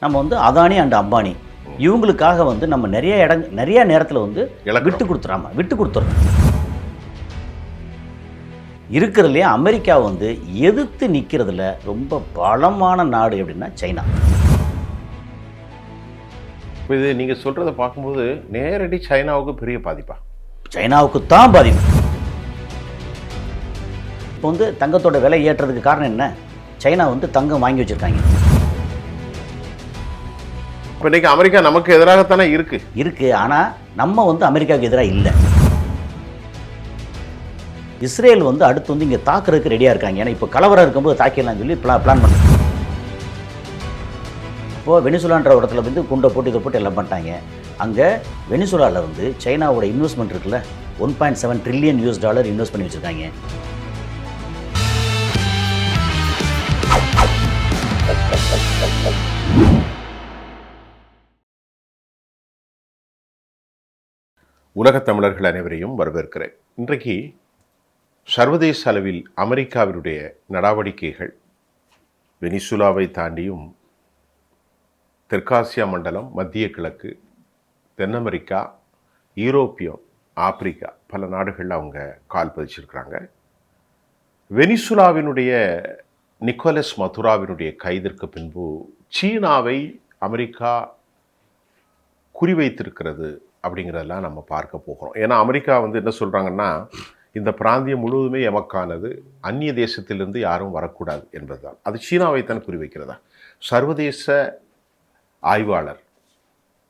நம்ம வந்து அதானி அண்ட் அம்பானி இவங்களுக்காக வந்து நம்ம நிறைய நேரத்தில் வந்து விட்டு கொடுத்துறோம். இருக்கிறதுலே அமெரிக்கா வந்து எதிர்த்து நிற்கிறதுல ரொம்ப பலமான நாடு அப்படின்னா சைனா. இது நீங்கள் சொல்கிறத பார்க்கும்போது நேரடி சைனாவுக்கு பெரிய பாதிப்பா? சைனாவுக்கு தான் பாதிப்பு. இப்போ வந்து தங்கத்தோட விலை ஏற்றுறதுக்கு காரணம் என்ன? சைனா வந்து தங்கம் வாங்கி வச்சுருக்காங்க. இப்போ இன்றைக்கி அமெரிக்கா நமக்கு எதிராகத்தானே இருக்குது. ஆனால் நம்ம வந்து அமெரிக்காவுக்கு எதிராக இல்லை. இஸ்ரேல் வந்து அடுத்து வந்து இங்கே தாக்குறதுக்கு ரெடியாக இருக்காங்க. ஏன்னா இப்போ கலவரம் இருக்கும்போது தாக்கிடலாம்னு சொல்லி பிளான் பண்ண. இப்போது வெனிசுலான்ற இடத்துல வந்து குண்டை போட்டு இதை போட்டு எல்லாம் பண்ணிட்டாங்க. அங்கே வெனிசுலாவில் வந்து சைனாவோட இன்வெஸ்ட்மெண்ட் இருக்குல்ல, $1.7 ட்ரில்லியன் இன்வெஸ்ட் பண்ணி வச்சுருக்காங்க. உலகத் தமிழர்கள் அனைவரையும் வரவேற்கிறேன். இன்றைக்கு சர்வதேச அளவில் அமெரிக்காவினுடைய நடவடிக்கைகள் வெனிசுலாவை தாண்டியும் தெற்காசியா மண்டலம், மத்திய கிழக்கு, தென் அமெரிக்கா, யூரோப்பியம், ஆப்பிரிக்கா பல நாடுகளில் அவங்க கால் பதிச்சிருக்கிறாங்க. வெனிசுலாவினுடைய நிக்கோலஸ் மதுராவினுடைய கைதிற்கு பின்பு சீனாவை அமெரிக்கா குறிவைத்திருக்கிறது அப்படிங்கிறதெல்லாம் நம்ம பார்க்க போகிறோம். ஏன்னா அமெரிக்கா வந்து என்ன சொல்கிறாங்கன்னா, இந்த பிராந்தியம் முழுவதுமே எமக்கானது, அந்நிய தேசத்திலிருந்து யாரும் வரக்கூடாது என்பதுதான். அது சீனாவைத்தான் குறிவைக்கிறதா? சர்வதேச ஆய்வாளர்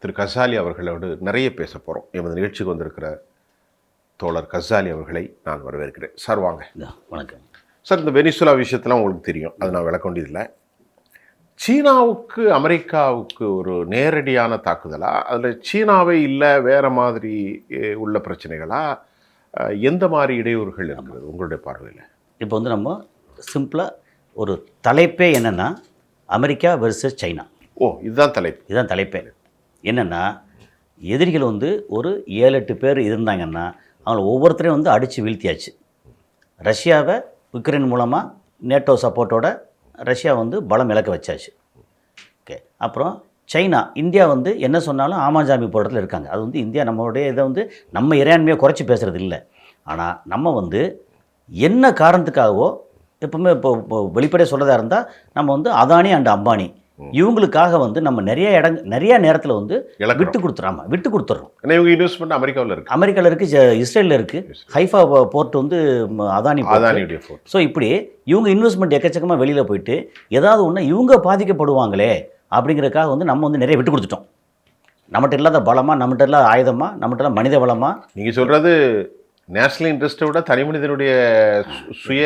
திரு கசாலி அவர்களோடு நிறைய பேச போகிறோம். எமது நிகழ்ச்சிக்கு வந்திருக்கிற தோழர் கசாலி அவர்களை நான் வரவேற்கிறேன். சார் வாங்க. வணக்கம் சார். இந்த வெனிசுலா விஷயத்தெல்லாம் உங்களுக்கு தெரியும், அது நான் விளக்க வேண்டியதில்லை. சீனாவுக்கு அமெரிக்காவுக்கு ஒரு நேரடியான தாக்குதலா, அதில் சீனாவை இல்லை வேறு மாதிரி உள்ள பிரச்சனைகளா, எந்த மாதிரி இடையூறுகள் இருக்கிறது உங்களுடைய பார்வையில்? இப்போ வந்து நம்ம சிம்பிளாக ஒரு தலைப்பே என்னென்னா அமெரிக்கா வெர்சஸ் சைனா. இதுதான் தலைப்பே. என்னென்னா எதிரிகள் வந்து ஒரு 7-8 பேர் இருந்தாங்கன்னா அவங்கள ஒவ்வொருத்தரையும் வந்து அடித்து வீழ்த்தியாச்சு. ரஷ்யாவை உக்ரைன் மூலமாக நேட்டோ சப்போர்ட்டோட ரஷ்யா வந்து பலம் இழக்க வச்சாச்சு. ஓகே. அப்புறம் சைனா, இந்தியா வந்து என்ன சொன்னாலும் ஆமாஞ்சாமி போடுறதுல இருக்காங்க. அது வந்து இந்தியா நம்மளுடைய இதை வந்து நம்ம இறையாண்மையை குறைச்சி பேசுகிறது இல்லை. ஆனால் நம்ம வந்து என்ன காரணத்துக்காகவோ இப்போ வெளிப்படையாக சொல்கிறதா இருந்தால் நம்ம வந்து அதானி அண்ட் அம்பானி இவங்களுக்காக வந்து நம்ம நிறைய நேரத்தில் வந்து விட்டு கொடுத்துறோம். இவங்க இன்வெஸ்ட்மெண்ட் அமெரிக்காவில் இருக்குது, இஸ்ரேலில் இருக்குது. ஹைஃபா போர்ட் வந்து அதானியுடைய போர்ட். ஸோ இப்படி இவங்க இன்வெஸ்ட்மெண்ட் எக்கச்சக்கமாக வெளியில் போயிட்டு ஏதாவது ஒன்று இவங்க பாதிக்கப்படுவாங்களே அப்படிங்கிறதுக்காக வந்து நம்ம வந்து நிறைய விட்டு கொடுத்துட்டோம். நம்மகிட்ட இல்லாத பலமாக, நம்மகிட்ட இல்லாத ஆயுதமாக, நம்மகிட்ட இல்லாத மனித பலமாக. நீங்கள் சொல்கிறது நேஷனல் இன்ட்ரெஸ்ட்டை விட தனி மனிதனுடைய சுய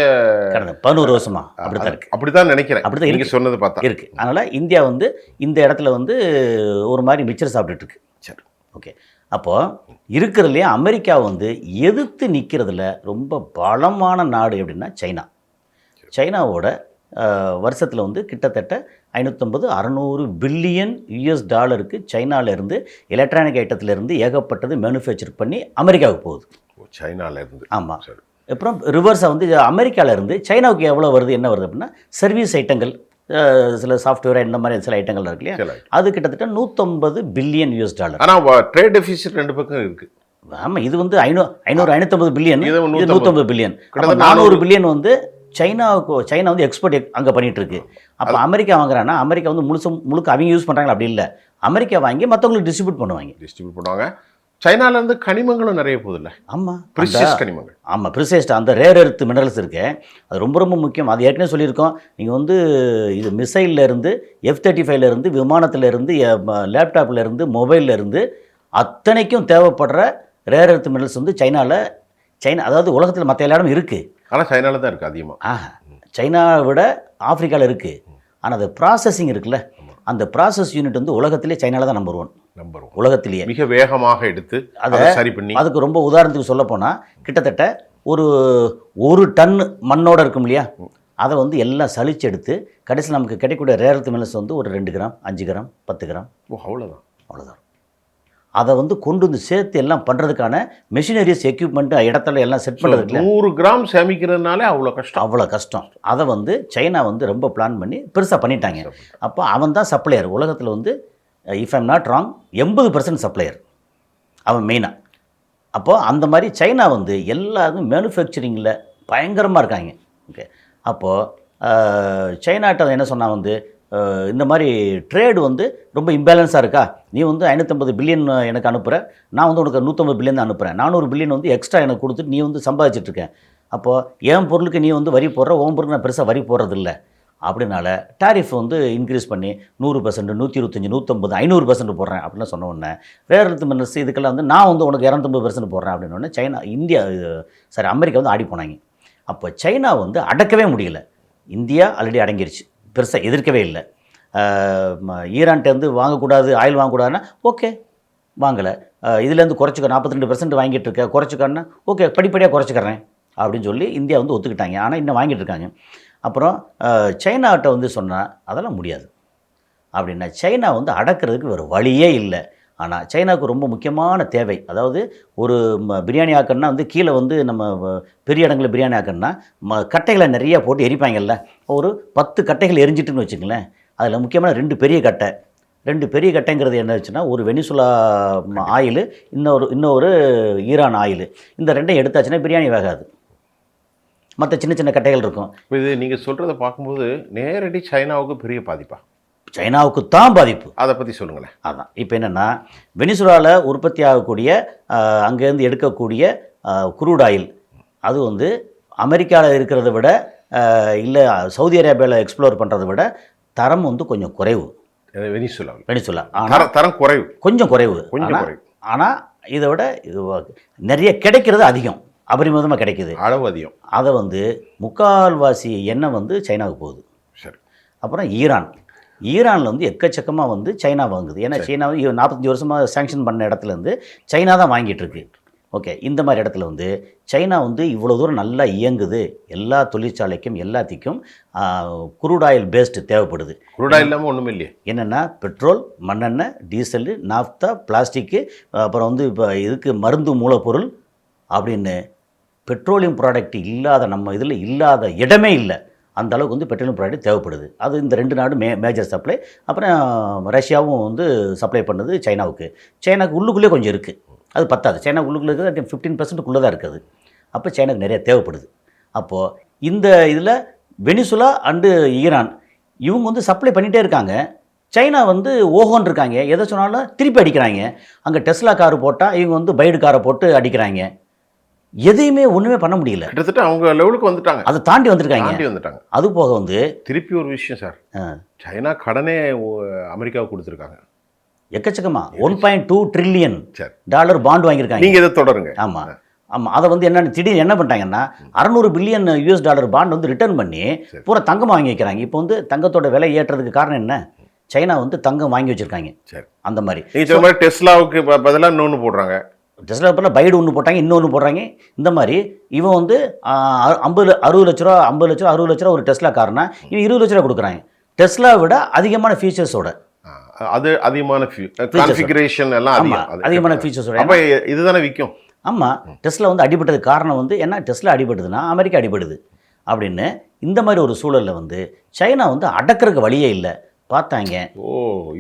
11 வருஷமா அப்படித்தான் இருக்குது. அப்படித்தான் நினைக்கிறேன். அப்படிதான் நீங்கள் சொன்னது பார்த்தா இருக்குது. அதனால் இந்தியா வந்து இந்த இடத்துல வந்து ஒரு மாதிரி மிச்சர் சாப்பிட்டுட்டு இருக்கு. சரி, ஓகே. அப்போது இருக்கிறதுலே அமெரிக்கா வந்து எதிர்த்து நிற்கிறதுல ரொம்ப பலமான நாடு அப்படின்னா சைனா. சைனாவோட வருஷத்தில் வந்து கிட்டத்தட்ட 550-600 பில்லியன் சைனாவிலேருந்து எலக்ட்ரானிக் ஐட்டத்திலேருந்து ஏகப்பட்டது மேனுஃபேக்சர் பண்ணி அமெரிக்காவுக்கு போகுது. சைனாவிலேருந்து. ஆமாம். அப்புறம் ரிவர்ஸாக வந்து அமெரிக்காவிலேருந்து சைனாவுக்கு எவ்வளோ வருது, என்ன வருது அப்படின்னா சர்வீஸ் ஐட்டங்கள், சில சாஃப்ட்வேர் இந்த மாதிரி சில ஐட்டங்கள் இருக்கு இல்லையா, அது கிட்டத்தட்ட $150 பில்லியன். ஆனால் ட்ரேட் டெஃபிசிட் ரெண்டு பக்கம் இருக்குது. ஆமாம். இது வந்து 550 பில்லியன், இது 150 பில்லியன். 400 பில்லியன் வந்து சைனா வந்து எக்ஸ்போர்ட் அங்கே பண்ணிகிட்டு இருக்கு. அப்போ அமெரிக்கா வாங்குறான்னா அமெரிக்கா வந்து முழுக்க அவங்க யூஸ் பண்ணுறாங்களா? அப்படி இல்லை, அமெரிக்கா வாங்கி மற்றவங்களுக்கு டிஸ்ட்ரிபியூட் பண்ணுவாங்க. சைனாலேருந்து கனிமங்களும் நிறைய போதில்ல. ஆமாம், ப்ரிசியஸ் கனிமங்கள். ஆமாம், ப்ரிசியஸ் அந்த ரேர் எர்த் மினரல்ஸ் இருக்கு. அது ரொம்ப ரொம்ப முக்கியம். அது ஏற்கனவே சொல்லியிருக்கோம். நீங்கள் வந்து இது மிசைல்லேருந்து, F-35 விமானத்திலேருந்து, லேப்டாப்லேருந்து, மொபைல்லேருந்து அத்தனைக்கும் தேவைப்படுற ரேர் எர்த் மினரல்ஸ் வந்து சைனா அதாவது உலகத்தில் மற்ற எல்லா இடமும் இருக்குது. ஆனால் சைனாவில் தான் இருக்குது அதிகமாக. சைனாவை விட ஆப்பிரிக்காவில் இருக்குது. ஆனால் அது ப்ராசஸிங் இருக்குல்ல, அந்த ப்ராசஸ் யூனிட் வந்து உலகத்திலே சைனாவில் தான் நம்பர் ஒன். உலகத்திலேயே மிக வேகமாக எடுத்து அதை சரி பண்ணி. அதுக்கு ரொம்ப உதாரணத்துக்கு சொல்ல போனால் கிட்டத்தட்ட ஒரு டன் மண்ணோட இருக்கும் இல்லையா, அதை வந்து எல்லாம் சளிச்சு எடுத்து கடைசியில் நமக்கு கிடைக்கக்கூடிய ரேர் எர்த் மினரல்ஸ் வந்து ஒரு 2 கிராம், 5 கிராம், 10 கிராம். அவ்வளோதான். அதை வந்து கொண்டு வந்து சேர்த்து எல்லாம் பண்ணுறதுக்கான மெஷினரிஸ் எக்யூப்மெண்ட் இடத்துல எல்லாம் செட் பண்ணுறதுக்கு 100 கிராம் சேமிக்கிறதுனாலே அவ்வளோ கஷ்டம். அவ்வளோ கஷ்டம். அதை வந்து சைனா வந்து ரொம்ப பிளான் பண்ணி பெருசாக பண்ணிட்டாங்க. அப்போ அவன் தான் சப்ளையர் உலகத்தில் வந்து, if I'm not wrong, 80% supplier அவன் மெயினாக. அப்போது அந்த மாதிரி சைனா வந்து எல்லாரும் மேனுஃபேக்சரிங்கில் பயங்கரமாக இருக்காங்க. ஓகே, அப்போது சைனாட்ட என்ன சொன்னால் வந்து இந்த மாதிரி ட்ரேடு வந்து ரொம்ப இம்பேலன்ஸாக இருக்கா, நீ வந்து 550 பில்லியன் எனக்கு அனுப்புகிற, நான் வந்து உனக்கு 150 பில்லியன் தான் அனுப்புகிறேன், 400 பில்லியன் வந்து எக்ஸ்ட்ரா எனக்கு கொடுத்துட்டு நீ வந்து சம்பாதிச்சிட்ருக்கேன். அப்போது என் பொருளுக்கு நீ வந்து வரி போடுற, உன் பொருளுக்கு நான் பெருசாக வரி போடுறதில்ல. அப்படின்னால டாரிஃப் வந்து இன்க்ரீஸ் பண்ணி 100%, 125%, 150%, 500% போடுறேன் அப்படின்னு சொன்ன உடனே ரேர் எர்த் மினரல்ஸ் இதுக்கெல்லாம் வந்து நான் வந்து உனக்கு 250% போடுறேன் அப்படின்னு உடனே சைனா, இந்தியா, சாரி அமெரிக்கா வந்து ஆடி போனாங்க. அப்போ சைனா வந்து அடக்கவே முடியல. இந்தியா ஆல்ரெடி அடங்கிருச்சு, பெருசாக எதிர்க்கவே இல்லை. ஈரான்கிட்டேருந்து வாங்கக்கூடாது, ஆயில் வாங்கக்கூடாதுன்னா ஓகே வாங்கலை, இதுலேருந்து குறைச்சிக்க 42% வாங்கிட்டு இருக்க, குறைச்சிக்கன்னா ஓகே படிப்படியாக குறைச்சிக்கிறேன் அப்படின்னு சொல்லி இந்தியா வந்து ஒத்துக்கிட்டாங்க. ஆனால் இன்னும் வாங்கிட்டு இருக்காங்க. அப்புறம் சைனாட்ட வந்து சொன்னால் அதெல்லாம் முடியாது அப்படின்னா, சைனா வந்து அடக்கிறதுக்கு வேறு வழியே இல்லை. ஆனால் சைனாவுக்கு ரொம்ப முக்கியமான தேவை, அதாவது ஒரு பிரியாணி ஆக்கணுன்னா வந்து கீழே வந்து நம்ம பெரிய இடங்களில் பிரியாணி ஆக்கணுன்னா கட்டைகளை நிறையா போட்டு எரிப்பாங்கல்ல, ஒரு 10 கட்டைகள் எரிஞ்சிட்டுன்னு வச்சுங்களேன். அதில் முக்கியமான 2 பெரிய கட்டை, 2 பெரிய கட்டைங்கிறது என்ன வச்சுன்னா, ஒரு வெனிசுலா ஆயில், இன்னொரு ஈரான் ஆயில், இந்த 2ஐயும் எடுத்தாச்சுன்னா பிரியாணி வேகாது. மற்ற சின்ன சின்ன கட்டைகள் இருக்கும். இது நீங்கள் சொல்கிறத பார்க்கும்போது நேரடி சைனாவுக்கு பெரிய பாதிப்பா? சைனாவுக்கு தான் பாதிப்பு. அதை பற்றி சொல்லுங்களேன். அதான் இப்போ என்னென்னா, வெனிசுலாவில் உற்பத்தி ஆகக்கூடிய அங்கேருந்து எடுக்கக்கூடிய குரூட் ஆயில், அது வந்து அமெரிக்காவில் இருக்கிறத விட இல்லை சவுதி அரேபியாவில் எக்ஸ்ப்ளோர் பண்ணுறதை விட தரம் வந்து கொஞ்சம் குறைவு. வெனிசுலா ஆனால் தரம் குறைவு, கொஞ்சம் குறைவு. ஆனால் இதை விட இது நிறைய கிடைக்கிறது அதிகம், அபரிமிதமாக கிடைக்குது, அளவு அதிகம். அதை வந்து முக்கால்வாசி எண்ணெய் வந்து சைனாவுக்கு போகுது. சரி. அப்புறம் ஈரானில் வந்து எக்கச்சக்கமாக வந்து சைனா வாங்குது. ஏன்னா சைனாவை 45 வருஷமாக சேங்ஷன் பண்ண இடத்துலேருந்து சைனா தான் வாங்கிட்டு இருக்கு. ஓகே, இந்த மாதிரி இடத்துல வந்து சைனா வந்து இவ்வளோ தூரம் நல்லா இயங்குது, எல்லா தொழிற்சாலைக்கும் எல்லாத்துக்கும் குரூட் ஆயில் பேஸ்டு தேவைப்படுது. குரூட் ஆயில் இல்லாமல் ஒன்றும் இல்லையே. என்னென்னா பெட்ரோல், மண்ணெண்ணெய், டீசலு, நாஃப்தா, பிளாஸ்டிக்கு, அப்புறம் வந்து இப்போ இதுக்கு மருந்து மூலப்பொருள் அப்படின்னு பெட்ரோலியம் ப்ராடக்ட் இல்லாத நம்ம இதில் இல்லாத இடமே இல்லை. அந்த அளவுக்கு வந்து பெட்ரோலியம் ப்ராடக்ட் தேவைப்படுது. அது இந்த 2 நாடு மேஜர் சப்ளை. அப்புறம் ரஷ்யாவும் வந்து சப்ளை பண்ணுது சைனாவுக்கு. சைனாவுக்கு உள்ளுக்குள்ளே கொஞ்சம் இருக்குது, அது பத்தாது. சைனா உள்ளுக்குள்ளே இருக்குது 15%க்குள்ளே தான் இருக்குது. அப்போ சைனாவுக்கு நிறைய தேவைப்படுது. அப்போது இந்த இதில் வெனிசுலா அண்டு ஈரான் இவங்க வந்து சப்ளை பண்ணிகிட்டே இருக்காங்க. சைனா வந்து ஓஹோன்னு இருக்காங்க, எதை சொன்னாலும் திருப்பி அடிக்கிறாங்க. அங்கே டெஸ்லா காரு போட்டால் இவங்க வந்து பைடு காரை போட்டு அடிக்கிறாங்க. எதையுமே ஒன்றுமே பண்ண முடியல. கிட்டத்தட்ட அவங்க லெவலுக்கு வந்துட்டாங்க, அதை தாண்டி வந்துட்டாங்க. அது போக வந்து திருப்பி ஒரு விஷயம் சார், சைனா கடனே அமெரிக்காவுக்கு கொடுத்துருக்காங்க எக்கச்சக்கமா. 1.2 ட்ரில்லியன் டாலர் பாண்ட் வாங்கியிருக்காங்க. நீங்கள் இதை தொடருங்க. ஆமாம் ஆமாம். அதை வந்து என்னென்னு திடீர்னு என்ன பண்ணிட்டாங்கன்னா, 600 பில்லியன் US டாலர் பாண்ட் வந்து ரிட்டர்ன் பண்ணி பூரா தங்கமாக வாங்கி வைக்கிறாங்க. இப்போ வந்து தங்கத்தோட விலை ஏற்றதுக்கு காரணம் என்ன, சைனா வந்து தங்கம் வாங்கி வச்சுருக்காங்க. சரி, அந்த மாதிரி டெஸ்லாவுக்கு பதிலாக இன்னொன்று போடுறாங்க, டெஸ்லா பேரில் பைடு ஒன்று போட்டாங்க, இன்னொன்று போடுறாங்க. இந்த மாதிரி இவன் வந்து 60 லட்ச ரூபா 60 லட்ச ரூபா ஒரு டெஸ்லா காரனா இவன் 20 லட்ச ரூபா கொடுக்குறாங்க. டெஸ்லா விட அதிகமான ஃபீச்சர்ஸோட, அது அதிகமான கான்ஃபிகரேஷன் எல்லாம் அதிகமான ஃபீச்சர்ஸோட. அப்போ இதுதானே விற்கும். ஆமாம், டெஸ்லா வந்து அடிபட்டதுக்கு காரணம் வந்து என்ன, டெஸ்லா அடிபடுதுன்னா அமெரிக்கா அடிபடுது அப்படின்னு. இந்த மாதிரி ஒரு சூழலில் வந்து சைனா வந்து அடக்கிறதுக்கு வழியே இல்லை பார்த்தாங்க.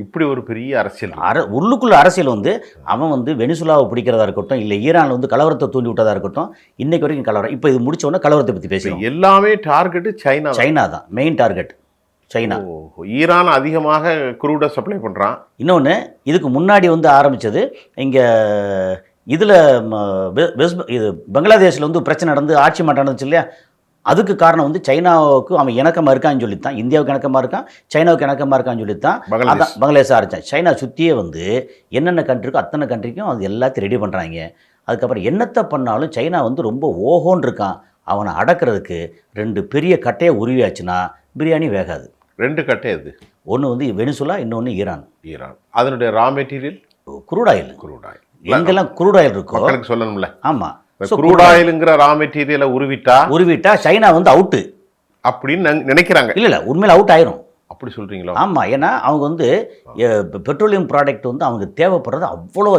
இப்படி ஒரு பெரிய அரசியல், உள்ளுக்குள்ள அரசியல் வந்து அவன் வந்து வெனிசுலாவை பிடிக்கிறதா இருக்கட்டும், இல்லை ஈரானில் வந்து கலவரத்தை தூண்டி விட்டதா இருக்கட்டும், இன்னைக்கு வரைக்கும் கலவரம். இப்போ இது முடிச்ச உடனே கலவரத்தை பற்றி பேசுகிறோம். எல்லாமே டார்கெட்டு சைனா தான் மெயின் டார்கெட். சைனா ஈரான் அதிகமாக குரூடை சப்ளை பண்ணுறான். இன்னொன்று இதுக்கு முன்னாடி வந்து ஆரம்பித்தது இங்கே இதில் இது பங்களாதேஷில் வந்து பிரச்சனை நடந்து ஆட்சி மாற்றம் நடந்துச்சு இல்லையா, அதுக்கு காரணம் வந்து சைனாவுக்கு அவன் இணக்கமாக இருக்கான்னு சொல்லித்தான், இந்தியாவுக்கு இணக்கமாக இருக்கான், சைனாவுக்கு இணக்கமாக இருக்கான்னு சொல்லித்தான் அதான் பங்களாதேஷ் ஆரம்பித்தான். சைனா சுற்றியே வந்து என்னென்ன கண்ட்ரி இருக்கோ அத்தனை கண்ட்ரிக்கும் அது எல்லாத்தையும் ரெடி பண்ணுறாங்க. அதுக்கப்புறம் என்னத்தை பண்ணாலும் சைனா வந்து ரொம்ப ஓஹோன்னு இருக்கான். அவனை அடக்கிறதுக்கு 2 பெரிய கட்டையை உருவியாச்சுன்னா பிரியாணி வேகாது. 2 கட்டை எது? ஒன்று வந்து வெனிசுலா, இன்னொன்று ஈரான். அதனுடைய ரா மெட்டீரியல் குரூட் ஆயில். எங்கெல்லாம் குரூட் ஆயில் இருக்கோ சொல்லணும்ல. ஆமாம், குரூட் ஆயிலுங்கிற ரா மெட்டீரியலை உருவிட்டா சைனா வந்து அவுட்டு அப்படின்னு நினைக்கிறாங்க. இல்லை உண்மையில அவுட் ஆயிரும். அப்படி சொல்றீங்களா? ஆமாம், ஏன்னா அவங்க வந்து பெட்ரோலியம் ப்ராடக்ட் வந்து அவங்க தேவைப்படுறது அவ்வளோ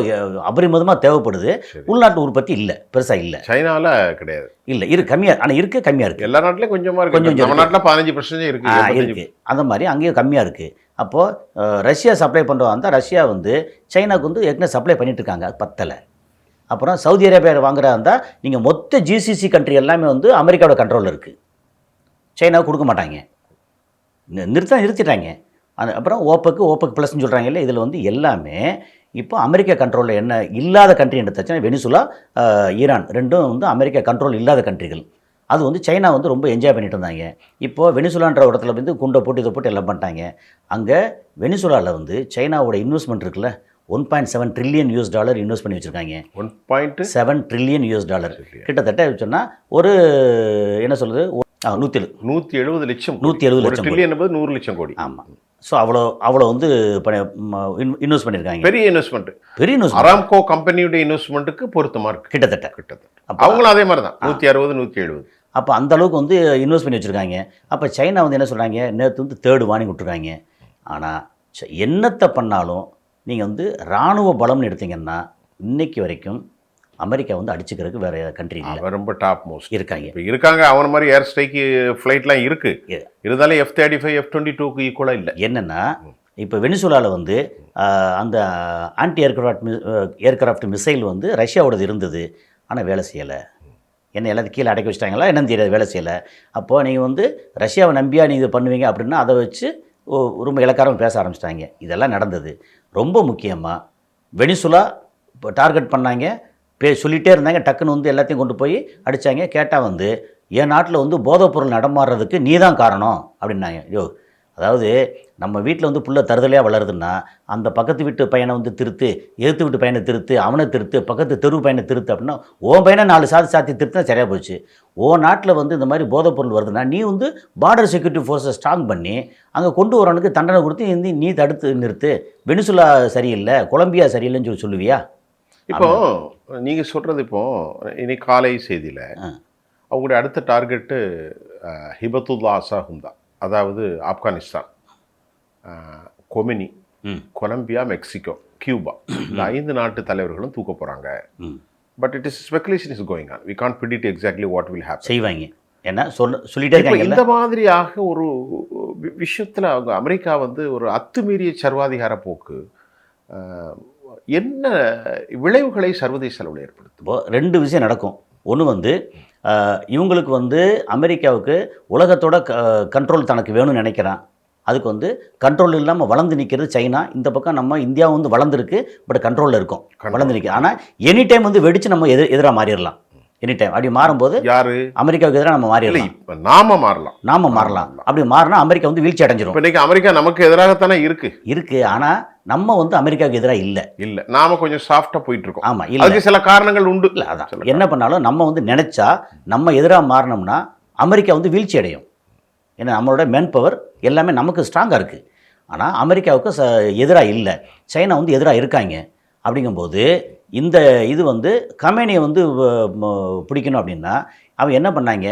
அபரிமிதமாக தேவைப்படுது. சரி. உள்நாட்டு உற்பத்தி இல்லை, பெருசாக இல்லை. சைனால கிடையாது. இல்லை கம்மியாக, ஆனால் இருக்குது, கம்மியாக இருக்குது. எல்லா நாட்டிலையும் கொஞ்சமா இருக்கு. கொஞ்சம் நம்ம இருக்கு. நாட்டில் 15% இருக்கு. 75. இருக்குது. அந்த மாதிரி அங்கேயும் கம்மியாக இருக்குது. அப்போது ரஷ்யா சப்ளை பண்ணுறவங்க இருந்தால் ரஷ்யா வந்து சைனாவுக்கு வந்து ஏற்கனவே சப்ளை பண்ணிட்டு இருக்காங்க, அது பத்தலை. அப்புறம் சவுதி அரேபியா வாங்குறதா இருந்தால் நீங்கள் மொத்த ஜிசிசி கண்ட்ரி எல்லாமே வந்து அமெரிக்காவோட கண்ட்ரோலில் இருக்குது. சைனாவுக்கு கொடுக்க மாட்டாங்க, நிறுத்திட்டாங்க. அப்புறம் ஓப்பக் ப்ளஸ்ன்னு சொல்கிறாங்க இல்லை, இதில் வந்து எல்லாமே இப்போ அமெரிக்கா கண்ட்ரோலில் என்ன இல்லாத கண்ட்ரி என்ன தச்சுன்னா வெனிசுலா, ஈரான் ரெண்டும் வந்து அமெரிக்கா கண்ட்ரோல் இல்லாத கண்ட்ரிகள். அது வந்து சைனா வந்து ரொம்ப என்ஜாய் பண்ணிட்டு இருந்தாங்க. இப்போது வெனிசுலான்ற இடத்துல வந்து குண்டை போட்டு இதை போட்டு எல்லாம் பண்ணிட்டாங்க. அங்கே வெனிசுலாவில் வந்து சைனாவோட இன்வெஸ்ட்மெண்ட் இருக்குல்ல, $1.7 ட்ரில்லியன் இன்வெஸ்ட் பண்ணி வச்சுருக்காங்க. 1.7 ட்ரில்லியன் கிட்டத்தட்ட சொன்னால் ஒரு என்ன சொல்லுது, 170 லட்சம். 170 ஒரு லட்சம் ட்ரில்லியன் என்பது 100 லட்சம் கோடி. ஆமாம். ஸோ அவ்வளோ வந்து இன்வெஸ்ட் பண்ணியிருக்காங்க. பெரிய இன்வெஸ்ட்மெண்ட். அராம்கோ கம்பெனியுடைய இன்வெஸ்ட்மெண்ட்டுக்கு பொருத்தமாக இருக்குது கிட்டத்தட்ட. அவங்களும் அதே மாதிரி தான் 160 170. அப்போ அந்த அளவுக்கு வந்து இன்வெஸ்ட் பண்ணி வச்சுருக்காங்க. அப்போ சைனா வந்து என்ன சொல்கிறாங்க, நேற்று வந்து 3rd வார்னிங் விட்டுருக்காங்க. ஆனால் என்னத்தை பண்ணாலும் நீங்கள் வந்து இராணுவ பலம்னு எடுத்தீங்கன்னா இன்னைக்கு வரைக்கும் அமெரிக்கா வந்து அடிச்சுக்கிறதுக்கு வேறு கண்ட்ரி இல்லை. ரொம்ப டாப் மோஸ்ட் இருக்காங்க. அவன மாதிரி ஏர் ஸ்ட்ரைக்கு ஃப்ளைட்லாம் இருக்குது. இருந்தாலும் F-35 F-22க்கு ஈக்குவலாக இல்லை. என்னென்னா இப்போ வெனிசுலாவில் வந்து அந்த ஆன்டி ஏர்கிராஃப்ட் மிசைல் வந்து ரஷ்யாவோடது இருந்தது, ஆனால் வேலை செய்யலை. என்ன எல்லாத்தையும் கீழே அடக்கி வச்சிட்டாங்களா என்னன்னு தெரியாது, வேலை செய்யலை. அப்போது நீங்கள் வந்து ரஷ்யாவை நம்பியா நீங்கள் இதை பண்ணுவீங்க அப்படின்னா அதை வச்சு ரொம்ப இலக்காரம் பேச ஆரம்பிச்சிட்டாங்க. இதெல்லாம் நடந்தது. ரொம்ப முக்கியமாக வெனிசுலா இப்போ டார்கெட் பண்ணாங்க, சொல்லிகிட்டே இருந்தாங்க. டக்குன்னு வந்து எல்லாத்தையும் கொண்டு போய் அடித்தாங்க. கேட்டால் வந்து என் நாட்டில் வந்து போதைப்பொருள் நடமாடுறதுக்கு நீ தான் காரணம் அப்படின்னாங்க. அதாவது நம்ம வீட்டில் வந்து புள்ள தருதலையாக வளருதுன்னா அந்த பக்கத்து வீட்டு பையனை வந்து திருத்து, எதிர்த்து வீட்டு பையனை திருத்து, அவனை திருத்து, பக்கத்து தெரு பையனை திருத்து அப்படின்னா உன் பையனை 4 சாத்தி திருத்தினா சரியாக போச்சு. நாட்டில் வந்து இந்த மாதிரி போதைப்பொருள் வருதுன்னா நீ வந்து பார்டர் செக்யூரிட்டி ஃபோர்ஸை ஸ்ட்ராங் பண்ணி அங்கே கொண்டு வரவனுக்கு தண்டனை கொடுத்து நீ தடுத்து நிறுத்து. வெனிசுலா சரியில்லை, கொலம்பியா சரியில்லைன்னு சொல்லுவியா? இப்போ நீங்கள் சொல்கிறது, இன்னைக்கு காலை செய்தியில் அவங்களுடைய அடுத்த டார்கெட்டு ஹிபத்துல்லா அசாஹுந்தா, அதாவது Afghanistan, Khamenei, Colombia, Mexico, Cuba, இந்த 5 நாட்டு தலைவர்களும் தூக்க போகிறாங்க. But it is speculation is going on. We can't predict exactly what will happen. செய்வாங்க என்ன சொல்லிட்டே இருக்காங்க. இந்த மாதிரியாக ஒரு விஷயத்தில் அவங்க அமெரிக்கா வந்து ஒரு அத்துமீறிய சர்வாதிகார போக்கு என்ன விளைவுகளை சர்வதேச அளவில் ஏற்படுத்தும்? இப்போது 2 விஷயம் நடக்கும். ஒன்று வந்து இவங்களுக்கு வந்து அமெரிக்காவுக்கு உலகத்தோட கண்ட்ரோல் தனக்கு வேணும்னு நினைக்கிறான். அதுக்கு வந்து கண்ட்ரோல் இல்லாமல் வளர்ந்து நிற்கிறது சைனா. இந்த பக்கம் நம்ம இந்தியா வந்து வளர்ந்துருக்கு, பட் கண்ட்ரோலில் இருக்கும், வளர்ந்து நிற்க. ஆனால் எனி டைம் வந்து வெடித்து நம்ம எதிராக மாறிடலாம். எனி டைம் அப்படி மாறும்போது யாரு அமெரிக்காவுக்கு எதிராக நம்ம மாறிடலாம். நாம மாறலாம். அப்படி மாறினா அமெரிக்கா வந்து வீழ்ச்சி அடைஞ்சிடும். இன்னைக்கு அமெரிக்கா நமக்கு எதிராகத்தானே இருக்கு. ஆனால் நம்ம வந்து அமெரிக்காவுக்கு எதிராக இல்லை. நாம கொஞ்சம் சாஃப்டாக போயிட்டு இருக்கோம். ஆமாம், இல்லை, அதுக்கு சில காரணங்கள் உண்டு. இல்லை, அதான் என்ன பண்ணாலும் நம்ம வந்து நினைச்சா நம்ம எதிராக மாறினோம்னா அமெரிக்கா வந்து வீழ்ச்சி அடையும். ஏன்னா நம்மளோட மேன் பவர் எல்லாமே நமக்கு ஸ்ட்ராங்காக இருக்குது. ஆனால் அமெரிக்காவுக்கு எதிராக இல்லை, சைனா வந்து எதிராக இருக்காங்க. அப்படிங்கும்போது இந்த இது வந்து கமேனியை வந்து பிடிக்கணும் அப்படின்னா அவன் என்ன பண்ணாங்க,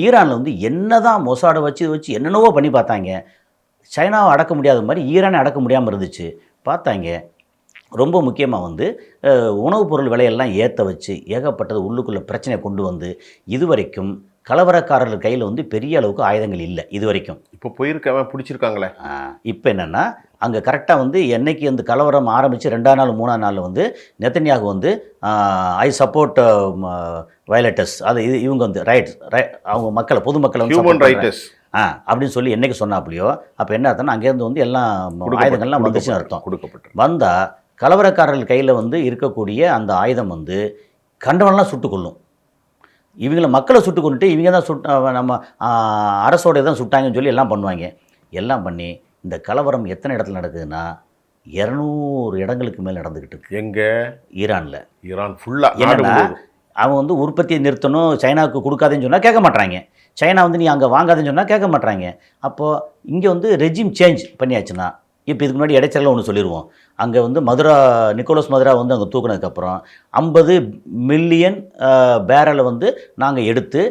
ஈரானில் வந்து என்ன தான் மொசாடை வச்சு என்னென்னவோ பண்ணி பார்த்தாங்க. சைனாவை அடக்க முடியாத மாதிரி ஈரானை அடக்க முடியாமல் இருந்துச்சு. பார்த்தாங்க. ரொம்ப முக்கியமாக வந்து உணவுப் பொருள் விலையெல்லாம் ஏற்ற வச்சு ஏகப்பட்டது உள்ளுக்குள்ளே பிரச்சனை கொண்டு வந்து இதுவரைக்கும் கலவரக்காரர்கள் கையில் வந்து பெரிய அளவுக்கு ஆயுதங்கள் இல்லை இதுவரைக்கும். இப்போ போயிருக்கவன் பிடிச்சிருக்காங்களே. இப்போ என்னென்னா அங்கே கரெக்டாக வந்து என்னைக்கு அந்த கலவரம் ஆரம்பித்து 2ஆம் நாள் 3ஆம் நாளில் வந்து நெத்தன்யாகு வந்து ஐ சப்போர்ட் வயலட்டஸ், அது இவங்க வந்து அவங்க மக்களை பொதுமக்களை வந்து அப்படின்னு சொல்லி என்னைக்கு சொன்னாப்புலையோ அப்போ என்ன அர்த்தம்னா அங்கேருந்து வந்து எல்லாம் ஆயுதங்கள்லாம் வந்துச்சுன்னு அர்த்தம். கொடுக்கப்பட்டு வந்தால் கலவரக்காரர்கள் கையில் வந்து இருக்கக்கூடிய அந்த ஆயுதம் வந்து கண்டவன்லாம் சுட்டுக்கொள்ளும். இவங்கள மக்களை சுட்டு கொண்டுட்டு இவங்க தான் நம்ம அரசோடைய தான் சுட்டாங்கன்னு சொல்லி எல்லாம் பண்ணுவாங்க. எல்லாம் பண்ணி இந்த கலவரம் எத்தனை இடத்துல நடக்குதுன்னா 200 இடங்களுக்கு மேலே நடந்துக்கிட்டு இருக்கு. எங்கே? ஈரானில். ஈரான் ஃபுல்லாக. என்னன்னா அவன் வந்து உற்பத்தியை நிறுத்தணும், சைனாவுக்கு கொடுக்காதேன்னு சொன்னால் கேட்க மாட்டாங்க. சைனா வந்து நீ அங்கே வாங்காதேன்னு சொன்னால் கேட்க மாட்டாங்க. அப்போது இங்கே வந்து ரெஜிம் சேஞ்ச் பண்ணியாச்சுன்னா, இப்போ இதுக்கு முன்னாடி இடைச்சலில் ஒன்று சொல்லிடுவோம். அங்கே வந்து நிக்கோலஸ் மதுரா வந்து அங்கே தூக்குனதுக்கப்புறம் 50 மில்லியன் பேரலை வந்து நாங்கள் எடுத்து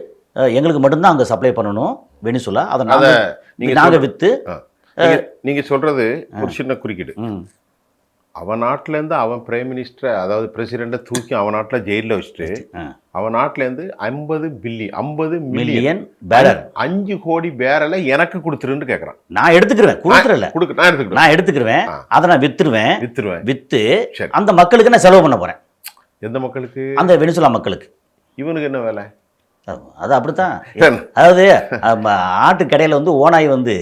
எங்களுக்கு மட்டும்தான் அங்கே சப்ளை பண்ணணும் வெனிசுலா. அதை நாங்கள் விற்று நீங்க சொல்றது ஒரு சின்ன குறுக்கீடு. ம் அவன் நாட்டிலேருந்து அவன் பிரைம் மினிஸ்டரை, அதாவது பிரசிடெண்ட்டை தூக்கி அவன் நாட்டில் ஜெயிலில் வச்சுட்டு ஆ. அவன் நாட்டிலேருந்து 50 மில்லியன் மில்லியன் பேரல் 5 கோடி பேரலை எனக்கு கொடுத்துருன்னு கேட்குறான். நான் எடுத்துக்கிறேன், கொடுத்துறல, நான் எடுத்துக்கிட்டேன், நான் எடுத்துக்கிருவேன், அதை நான் வித்துருவேன், வித்துருவேன். வித்து சரி. அந்த மக்களுக்கு நான் செலவு பண்ண போறேன். எந்த மக்களுக்கு? அந்த வெனிசுலா மக்களுக்கு. இவனுக்கு என்ன வேலை? அது அப்படித்தான். அதாவது ஆட்டு கடையில் வந்து ஓனாய் வந்து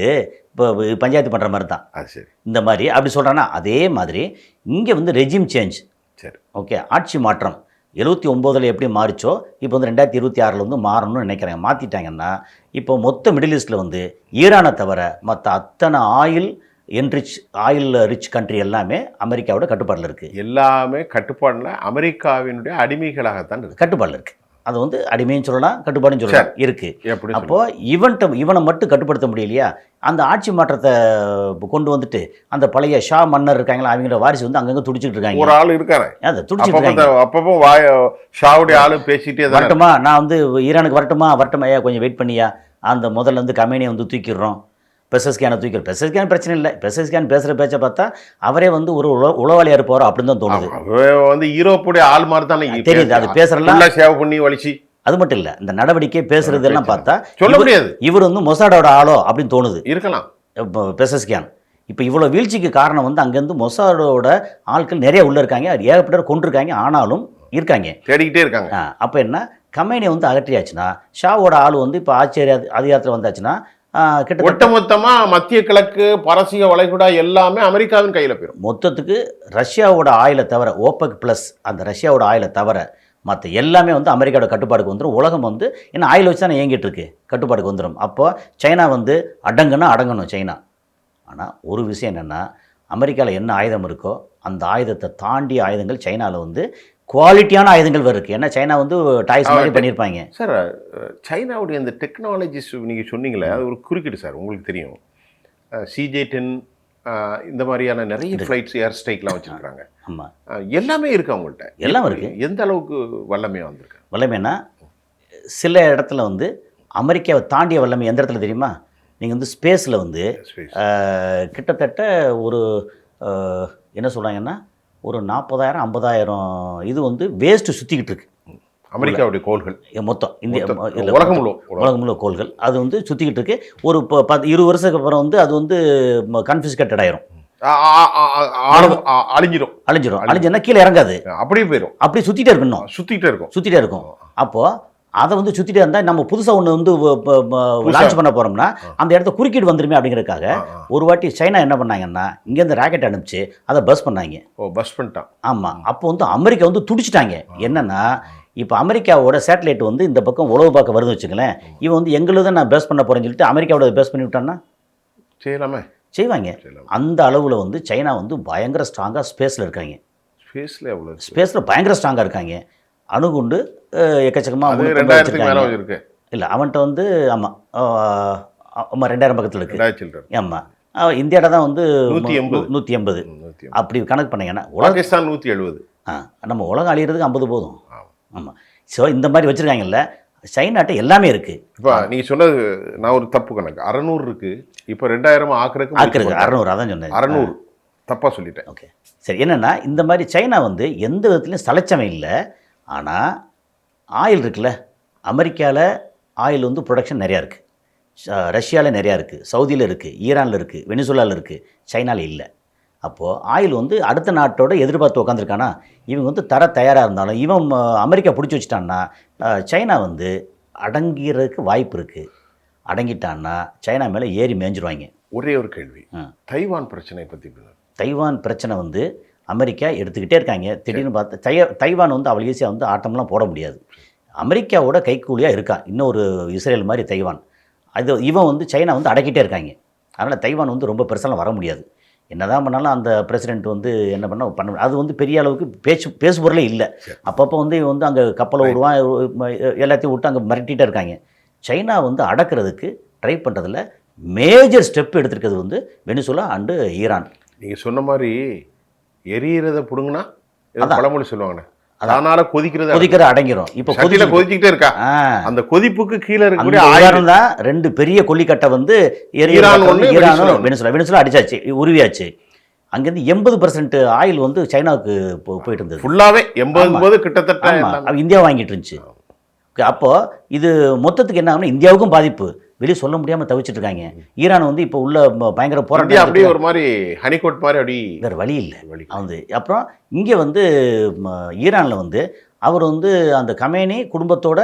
இப்போ பஞ்சாயத்து பண்ணுற மாதிரி தான். அது சரி. இந்த மாதிரி அப்படி சொல்கிறான்னா அதே மாதிரி இங்கே வந்து ரெஜிம் சேஞ்ச். சரி, ஓகே, ஆட்சி மாற்றம் 79 எப்படி மாறிச்சோ இப்போ வந்து 2026 வந்து மாறணும்னு நினைக்கிறாங்க. மாற்றிட்டாங்கன்னா இப்போ மொத்த மிடில் ஈஸ்டில் வந்து ஈரானை தவிர மற்ற அத்தனை ஆயில் ரிச் கண்ட்ரி எல்லாமே அமெரிக்காவோட கட்டுப்பாடில் இருக்குது. எல்லாமே கட்டுப்பாடில் அமெரிக்காவினுடைய அடிமைகளாகத்தான் இருக்குது. கட்டுப்பாடில் இருக்குது. அது வந்து அடிமைன்னு சொல்லலாம், கட்டுப்பாடுன்னு சொல்லலாம், இருக்குது. அப்போது இவனை மட்டும் கட்டுப்படுத்த முடியலையா? அந்த ஆட்சி மாற்றத்தை கொண்டு வந்துட்டு அந்த பழைய ஷா மன்னர் இருக்காங்களா, அவங்களோட வாரிசு வந்து அங்கங்கே துடிச்சிட்டு இருக்காங்க. ஒரு ஆள் இருக்காரு, அதை துடிச்சிட்டு இருக்காங்க. அப்பப்போ ஷாவுடைய ஆளும் பேசிட்டே தான். வரட்டுமா, நான் வந்து ஈரானுக்கு வரட்டுமா, ஐயா கொஞ்சம் வெயிட் பண்ணியா, அந்த முதல்ல வந்து கமேனியை வந்து தூக்கிடுறோம், பெசஸ்கியானை தூக்கிடுறோம். பெசஸ்கியான் பிரச்சனை இல்லை, பெசஸ்கியான் பேசுகிற பேச்சை பார்த்தா அவரே வந்து ஒரு உளவாளியாக இருப்பாரோ அப்படின்னு தான் தோணுது. வந்து யூரோப்புடைய ஆள் மாதிரி தானே தெரியுது. அது பேசுறதுலாம் சேவ் பண்ணி வலிச்சு. அது மட்டும் இல்லை, இந்த நடவடிக்கை பேசுறதெல்லாம் பார்த்தா சொல்ல முடியாது, இவர் வந்து மொசாடோட ஆளோ அப்படின்னு தோணுது. இருக்கலாம் பெசஸ்கியான். இப்போ இவ்வளோ வீழ்ச்சிக்கு காரணம் வந்து அங்கேருந்து மொசாடோட ஆட்கள் நிறைய உள்ளே இருக்காங்க, ஏகப்பட்ட கொண்டிருக்காங்க, ஆனாலும் இருக்காங்க, தேடிக்கிட்டே இருக்காங்க. அப்போ என்ன, கமேனியை வந்து அகற்றியாச்சுன்னா ஷாவோட ஆள் வந்து இப்போ ஆட்சி அதிகாரத்தில் வந்தாச்சுன்னா ஒட்டுமொத்தமா மத்திய கிழக்கு பரசிய வளைகுடா எல்லாமே அமெரிக்காவின் கையில் போயிடும். மொத்தத்துக்கு ரஷ்யாவோட ஆயிலை தவிர, ஓபெக் ப்ளஸ் அந்த ரஷ்யாவோட ஆயிலை தவிர மற்ற எல்லாமே வந்து அமெரிக்காவோட கட்டுப்பாடுக்கு வந்துடும். உலகம் வந்து என்ன ஆயில் வச்சு தானே இயங்கிட்டு இருக்கு, கட்டுப்பாடுக்கு வந்துடும். அப்போ சைனா வந்து அடங்குன்னா அடங்கணும் சைனா. ஆனால் ஒரு விஷயம் என்னென்னா, அமெரிக்காவில் என்ன ஆயுதம் இருக்கோ அந்த ஆயுதத்தை தாண்டிய ஆயுதங்கள் சைனாவில் வந்து குவாலிட்டியான ஆயுதங்கள் இருக்குது. ஏன்னா சைனா வந்து டாய்ஸ் மாதிரி பண்ணியிருப்பாங்க. சார், சைனாவுடைய அந்த டெக்னாலஜிஸ் நீங்கள் சொன்னீங்களே, அது ஒரு குறுக்கீடு சார். உங்களுக்கு தெரியும், CJ-10 இந்த மாதிரியான நிறைய ஃப்ளைட்ஸ், ஏர் ஸ்ட்ரைக்லாம் வச்சுருக்காங்க. ஆமாம், எல்லாமே இருக்குது அவங்கள்ட்ட, எல்லாம் இருக்குது. எந்த அளவுக்கு வல்லமையாக வந்திருக்கு? வல்லமைன்னா சில இடத்துல வந்து அமெரிக்காவை தாண்டிய வல்லமை எந்த இடத்துல தெரியுமா? நீங்கள் வந்து ஸ்பேஸில் வந்து கிட்டத்தட்ட ஒரு என்ன சொல்கிறாங்கன்னா ஒரு 40,000-50,000 இது வந்து வேஸ்ட்டு சுற்றிக்கிட்டு இருக்கு. அமெரிக்காவுடைய கோள்கள் மொத்தம் இந்தியா உலகம் முழு கோள்கள் அது வந்து சுற்றிக்கிட்டு இருக்கு. ஒரு 20 வருஷத்துக்கு அப்புறம் வந்து அது வந்து கன்ஃபிஸ்கேட்டட் ஆயிரும், அழிஞ்சிரும்னா கீழே இறங்காது, அப்படியே போயிடும். அப்படி சுற்றிட்டே இருக்கும். அப்போது அதை வந்து சுற்றிட்டே இருந்தால் நம்ம புதுசாக ஒன்று வந்து லான்ச் பண்ண போகிறோம்னா அந்த இடத்த குறுக்கீடு வந்துருமே அப்படிங்கிறதுக்காக ஒரு வாட்டி சைனா என்ன பண்ணாங்கன்னா இங்கேருந்து ராக்கெட் அனுப்பிச்சு அதை பஸ் பண்ணாங்க. பஸ் பண்ணிட்டான். ஆமாம், அப்போ வந்து அமெரிக்கா வந்து துடிச்சிட்டாங்க. என்னென்னா இப்போ அமெரிக்காவோட சேட்டலைட் வந்து இந்த பக்கம் உளவு பார்க்க வருது வச்சுங்களேன், இவன் வந்து எங்களுதான் நான் பேஸ் பண்ண போகிறேன்னு சொல்லிட்டு அமெரிக்காவோட பேஸ் பண்ணி விட்டான்னா செய்வாங்க. அந்த அளவில் வந்து சைனா வந்து பயங்கர ஸ்ட்ராங்காக ஸ்பேஸில் இருக்காங்க. ஸ்பேஸில் பயங்கர ஸ்ட்ராங்காக இருக்காங்க. அணுகுண்டு எக்கச்சக்கமாக இருக்கு. இல்லை அவன்கிட்ட வந்து ஆமாம் 2000 பக்கத்தில் இருக்குது. ஆமாம், இந்தியாவோட தான் வந்து 180 அப்படி கணக்கு பண்ணீங்கன்னா பாகிஸ்தான் 170. நம்ம உலகம் அழிகிறதுக்கு 50 போதும். ஆமாம், ஸோ இந்த மாதிரி வச்சுருக்காங்கல்ல, சைனாட்ட எல்லாமே இருக்குது. இப்போ நீங்கள் சொன்னது நான் ஒரு தப்பு கணக்கு, 600 இருக்குது, இப்போ 2000 ஆக்குறதுக்கு 600, அதான் சொன்னேன், 600 தப்பாக சொல்லிட்டேன். ஓகே சரி. என்னென்னா இந்த மாதிரி சைனா வந்து எந்த விதத்துலையும் சலைச்சவன் இல்லை. ஆனால் ஆயில் இருக்குல்ல, அமெரிக்காவில் ஆயில் வந்து ப்ரொடக்ஷன் நிறையா இருக்குது, ரஷ்யாவில் நிறையா இருக்குது, சவுதியில் இருக்குது, ஈரானில் இருக்குது, வெனிசுலாவில் இருக்குது, சைனாவில் இல்லை. அப்போது ஆயில் வந்து அடுத்த நாட்டோட எதிர்பார்த்து உட்காந்துருக்கானா, இவங்க வந்து தர தயாராக இருந்தாலும் இவன் அமெரிக்கா பிடிச்சி வச்சுட்டான்னா சைனா வந்து அடங்கிறதுக்கு வாய்ப்பு இருக்குது. அடங்கிட்டான்னா சைனா மேலே ஏறி மேய்ஞ்சிருவாங்க. ஒரே ஒரு கேள்வி, தைவான் பிரச்சனை பற்றி. தைவான் பிரச்சனை வந்து அமெரிக்கா எடுத்துக்கிட்டே இருக்காங்க. திடீர்னு பார்த்து தைவான் வந்து அவ்வளோ ஈஸியாக வந்து ஆட்டம்லாம் போட முடியாது. அமெரிக்காவோட கைக்கூலியாக இருக்கான் இன்னொரு இஸ்ரேல் மாதிரி தைவான். அது இவன் வந்து சைனா வந்து அடக்கிட்டே இருக்காங்க. அதனால் தைவான் வந்து ரொம்ப பெருசாலாம் வர முடியாது. என்னதான் பண்ணாலும் அந்த பிரசிடென்ட் வந்து என்ன பண்ண அது வந்து பெரிய அளவுக்கு பேசு பொருளே இல்லை. அப்பப்போ வந்து இவன் வந்து அங்கே கப்பலை விடுவான், எல்லாத்தையும் விட்டு அங்கே மிரட்டிகிட்டே இருக்காங்க. சைனா வந்து அடக்கிறதுக்கு ட்ரை பண்ணுறதுல மேஜர் ஸ்டெப் எடுத்துருக்கிறது வந்து வெனிசுலா அண்டு ஈரான். நீங்கள் சொன்ன மாதிரி எரியறதை பிடுங்கினா பழமொழி சொல்லுவாங்கண்ணே, அதனால கொதிக்கிறது கொதிக்கிற அடங்கிரும். இப்போ சட்டியில கொதிச்சுக்கிட்டே இருக்கா, ஆ அந்த கொதிப்புக்கு கீழே அந்த இருக்கக்கூடிய ஆயில் உதாரணம் தான் 2 பெரிய கொல்லிக்கட்டை வந்து ஈரான் ஒண்ணு, ஈரானும் வெனிசுலா அடிச்சாச்சு, உருவியாச்சு. அங்கேருந்து 80% ஆயில் வந்து சைனாவுக்கு போயிட்டு இருந்தது ஃபுல்லாவே 80 கிட்டத்தட்ட ஆமா, இந்தியா வாங்கிட்டு இருந்துச்சு. அப்போ இது மொத்தத்துக்கு என்ன ஆகும்னா இந்தியாவுக்கும் பாதிப்பு, வெளியே சொல்ல முடியாம தவிச்சிட்டு இருக்காங்க. ஈரான் வந்து இப்போ உள்ள பயங்கர இந்தியா போராட்டம், அப்படியே ஒரு மாதிரி ஹனிகோட் மாதிரி அப்படி வேறு வழி இல்லை வந்து. அப்புறம் இங்கே வந்து ஈரானில் வந்து அவர் வந்து அந்த கமேனி குடும்பத்தோட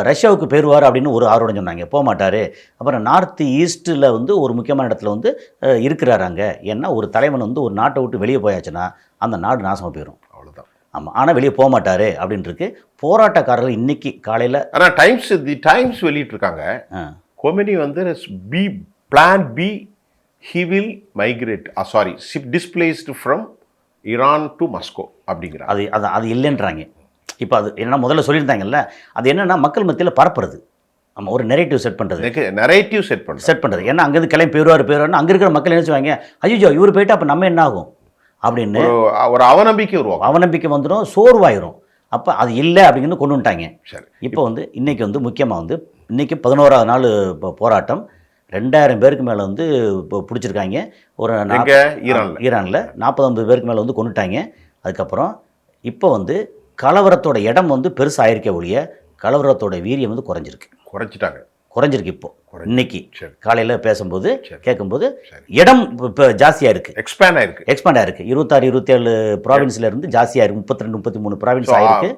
ரஷ்யாவுக்கு போயிடுவார் அப்படின்னு ஒரு ஆர்வம் சொன்னாங்க, போக மாட்டார். அப்புறம் நார்த் ஈஸ்ட்டில் வந்து ஒரு முக்கியமான இடத்துல வந்து இருக்கிறாரு அங்கே. ஏன்னா ஒரு தலைவன் வந்து ஒரு நாட்டை விட்டு வெளியே போயாச்சுன்னா அந்த நாடு நாசமாக போயிடும். அவ்வளோதான். ஆமாம், ஆனால் வெளியே போக மாட்டார் அப்படின்ட்டுருக்கு. போராட்டக்காரர்கள் இன்னைக்கு காலையில் ஆனால் டைம்ஸ் வெளியிட்டிருக்காங்க, கொமெனி வந்து plan B he will migrate displaced from Iran to Moscow அப்படிங்கிறார். அது இல்லைன்றாங்க. இப்போ அது என்ன முதல்ல சொல்லியிருந்தாங்கல்ல, அது என்னென்னா மக்கள் மத்தியில் பரப்புறது. ஆமாம், ஒரு நெரேட்டிவ் செட் பண்ணுறது. ஏன்னா அங்கேருந்து கிளம்பி போயிடுவாருன்னு அங்கே இருக்கிற மக்கள் நினைச்சுவாங்க, ஐயோ இவர் போயிட்டு அப்போ நம்ம என்ன ஆகும் அப்படின்னு ஒரு அவநம்பிக்கை வந்துடும், சோர்வாயிரும். அப்போ அது இல்லை அப்படின்னு கொண்டு வந்துட்டாங்க. சரி, இப்போ வந்து இன்றைக்கி வந்து முக்கியமாக வந்து இன்றைக்கி 11ஆவது நாள் இப்போ போராட்டம். 2000 பேருக்கு மேலே வந்து இப்போ பிடிச்சிருக்காங்க. ஒரு ஈரானில் 40-50 பேருக்கு மேலே வந்து கொண்டுட்டாங்க. அதுக்கப்புறம் இப்போ வந்து கலவரத்தோட இடம் வந்து பெருசாகிருக்க ஒழிய கலவரத்தோட வீரியம் வந்து குறைஞ்சிருக்கு. இப்போ இன்னைக்கு காலையில் பேசும்போது கேட்கும்போது இடம் இப்போ ஜாஸ்தியாக இருக்குது, எக்ஸ்பேண்ட் ஆயிருக்கு. 26-27 ப்ராவின்ஸ்ல இருந்து ஜாஸ்தியாக இருக்குது. 32-33 ப்ராவின்ஸ் ஆயிருக்கு.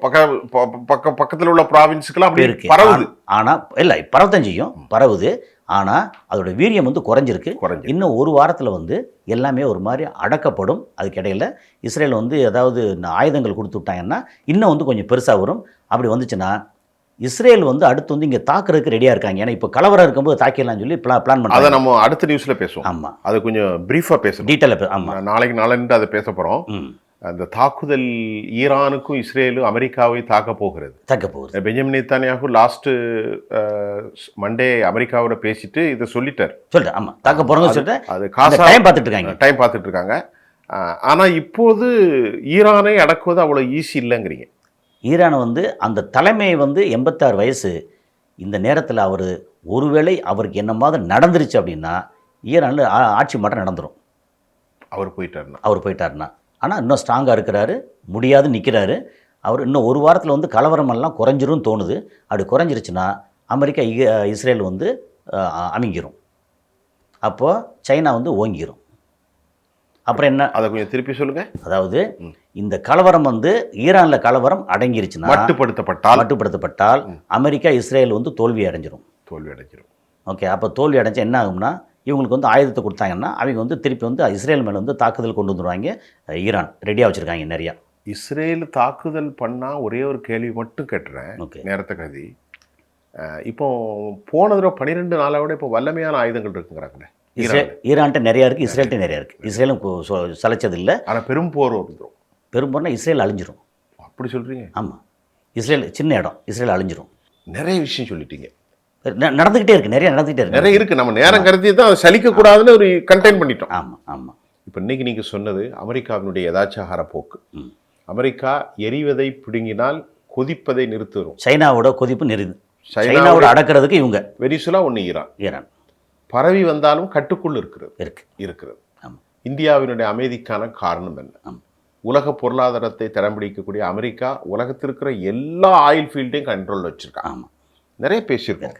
பக்கத்தில் உள்ள ப்ராவின்ஸுக்கெல்லாம் அப்படி இருக்கு பரவுது. ஆனால் இல்லை, பரவத்தஞ்சியும் பரவுது. ஆனால் அதோட வீரியம் வந்து குறைஞ்சிருக்கு. இன்னும் ஒரு வாரத்தில் வந்து எல்லாமே ஒரு மாதிரி அடக்கப்படும். அதுக்கிடையில் இஸ்ரேல் வந்து ஏதாவது ஆயுதங்கள் கொடுத்து விட்டாங்கன்னா இன்னும் வந்து கொஞ்சம் பெருசாக வரும். அப்படி வந்துச்சுன்னா இஸ்ரேல் வந்து அடுத்து வந்து இங்கே தாக்குறதுக்கு ரெடியாக இருக்காங்க. ஏன்னா இப்போ கலவரம் இருக்கும்போது தாக்கிடலாம்னு சொல்லி பிளான் பண்ணுறாங்க. அதை நம்ம அடுத்த நியூஸில் பேசுவோம். ஆமாம், அது கொஞ்சம் ப்ரீஃபாக பேசுவோம், டீட்டெயிலாக. ஆமாம், நாளைக்கு அதை பேச போகிறோம். அந்த தாக்குதல் ஈரானுக்கும் இஸ்ரேலும் அமெரிக்காவை தாக்க போகிறது. பெஞ்சமின் நேதன்யாகு லாஸ்ட் மண்டே அமெரிக்காவோட பேசிட்டு இதை சொல்லிட்டார். ஆமாம், தாக்க போகிறோம்னு சொல்லிட்டு அது டைம் பார்த்துட்டு இருக்காங்க. ஆனால் இப்போது ஈரானை அடக்குவது அவ்வளோ ஈஸி இல்லைங்கிறீங்க. ஈரானை வந்து அந்த தலைமை வந்து 86 வயசு. இந்த நேரத்தில் அவர் ஒருவேளை அவருக்கு என்ன மாதிரி நடந்துருச்சு அப்படின்னா ஈரானில் ஆட்சி மாற்றம் நடந்துடும். அவர் போயிட்டாருன்னா ஆனால் இன்னும் ஸ்ட்ராங்காக இருக்கிறாரு, முடியாது நிற்கிறாரு. அவர் இன்னும் ஒரு வாரத்தில் வந்து கலவரமெல்லாம் குறைஞ்சிரும் தோணுது. அப்படி குறைஞ்சிருச்சுன்னா அமெரிக்கா இஸ்ரேல் வந்து அமைங்கிரும். அப்போது சைனா வந்து ஓங்கிரும். அப்புறம் என்ன, அதை கொஞ்சம் திருப்பி சொல்லுங்க. அதாவது இந்த கலவரம் வந்து ஈரானில் கலவரம் அடங்கிருச்சுன்னா, மட்டுப்படுத்தப்பட்டால் அமெரிக்கா இஸ்ரேல் வந்து தோல்வி அடைஞ்சிரும். ஓகே, அப்போ தோல்வி அடைஞ்சா என்ன ஆகும்னா இவங்களுக்கு வந்து ஆயுதத்தை கொடுத்தாங்கன்னா அவங்க வந்து திருப்பி வந்து இஸ்ரேல் மேலே வந்து தாக்குதல் கொண்டு வந்துடுவாங்க. ஈரான் ரெடியாக வச்சுருக்காங்க நிறையா. இஸ்ரேல் தாக்குதல் பண்ணால் ஒரே ஒரு கேள்வி மட்டும் கேட்டுறேன், நேரத்தை கருதி. இப்போ போன தடவை 12 நாளை விட இப்போ வல்லமையான ஆயுதங்கள் இருக்குங்கிறாங்களே. ஈரான்கிட்ட நிறையா இருக்குது, இஸ்ரேல்கிட்ட நிறையா இருக்குது. இஸ்ரேலும் சலைச்சது இல்லை. ஆனால் பெரும் போர்னா இஸ்ரேல் அழிஞ்சிரும். அப்படி சொல்கிறீங்க? ஆமாம், இஸ்ரேல் சின்ன இடம், இஸ்ரேல் அழிஞ்சிரும். நிறைய விஷயம் சொல்லிட்டீங்க. நடந்துக்கிட்டே இருக்குது, நிறைய இருக்குது. நம்ம நேரம் கருதி தான் அதை சலிக்கக்கூடாதுன்னு ஒரு கண்டெயின் பண்ணிட்டோம். ஆமாம். இப்போ இன்றைக்கி நீங்கள் சொன்னது அமெரிக்காவினுடைய யதாச்சார போக்கு. அமெரிக்கா எரிவதை பிடுங்கினால் கொதிப்பதை நிறுத்துரும். சைனாவோட கொதிப்பு சைனாவோட அடக்கிறதுக்கு இவங்க வெனிசுலா ஒன்று ஈரான் பரவி வந்தாலும் கட்டுக்குள் இருக்கிறது. இந்தியாவினுடைய அமைதிக்கான காரணம் என்ன? உலக பொருளாதாரத்தை தரம் பிடிக்கக்கூடிய அமெரிக்கா உலகத்திற்கிற எல்லா ஆயில் ஃபீல்டையும் கண்ட்ரோலில் வச்சுருக்காங்க. நிறைய பேசியிருக்கோம்,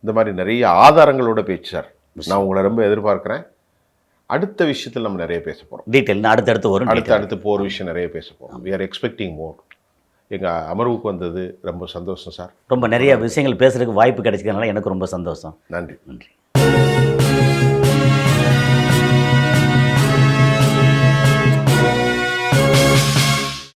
இந்த மாதிரி நிறைய ஆதாரங்களோட பேச்சு சார். நான் உங்களை ரொம்ப எதிர்பார்க்குறேன். அடுத்த விஷயத்தில் நம்ம நிறைய பேச போகிறோம். டீட்டெயில் அடுத்தடுத்து வரும். அடுத்து போகிற விஷயம் நிறைய பேச போகிறோம். We are expecting more. எங்கள் அமர்வுக்கு வந்தது ரொம்ப சந்தோஷம் சார். ரொம்ப நிறைய விஷயங்கள் பேசுகிறதுக்கு வாய்ப்பு கிடைச்சிக்கிறதுனால எனக்கு ரொம்ப சந்தோஷம். நன்றி.